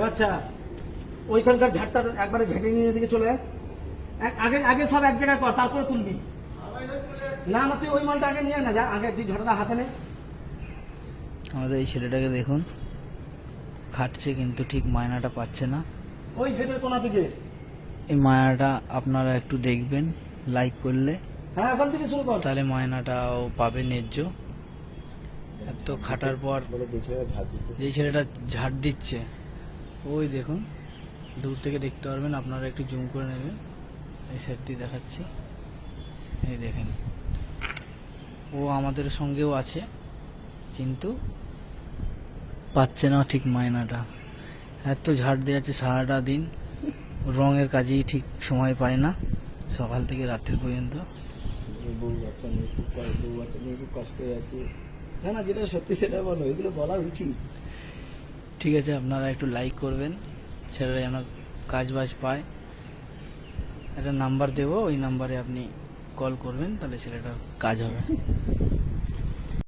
বাচ্চা ওইখানকার ঝাড়টা একবারে ঝেঁটে নিয়ে দিকে চলে আয়। আগে আগে সব এক জায়গায় কর, তারপরে তুলবি। না না, তুই ওই মালটা আগে নিয়ে না, যা আগে তুই ঝাড়টা হাতে নে। আমাদের এই ছেলেটাকে দেখুন, খাটছে কিন্তু ঠিক মায়নাটা পাচ্ছে না। ওই গেটের কোনা দিকে। এই মায়নাটা আপনারা একটু দেখবেন, লাইক করলে হ্যাঁ, ওখান থেকে শুরু কর। তাহলে মায়নাটাও পাবে ন্যায্য। এত খাটার পর যে ছেলেটা ঝাড় দিচ্ছে, ওই দেখুন, দূর থেকে দেখতে পারবেন, আপনারা একটু জুম করে নেবেন। এই সাইডটি দেখাচ্ছি, এই দেখেন, ও আমাদের সঙ্গেও আছে কিন্তু পাচ্ছে না ঠিক মায়নাটা। এত ঝাড় দিয়েছে সারাটা দিন, রঙের কাজেই ঠিক সময় পায় না, সকাল থেকে রাত্রি পর্যন্ত। বউ বাচ্চা নিয়ে খুব কষ্ট হয়ে আছে। না না, যেটা সত্যি সেটা বলো, এগুলো বলা উচিত। ঠিক আছে, আপনারা একটু লাইক করবেন, ছেলেরা যেন কাজ বাজ পায়। একটা নাম্বার দেবো, ওই নাম্বারে আপনি কল করবেন, তাহলে ছেলেটার কাজ হবে।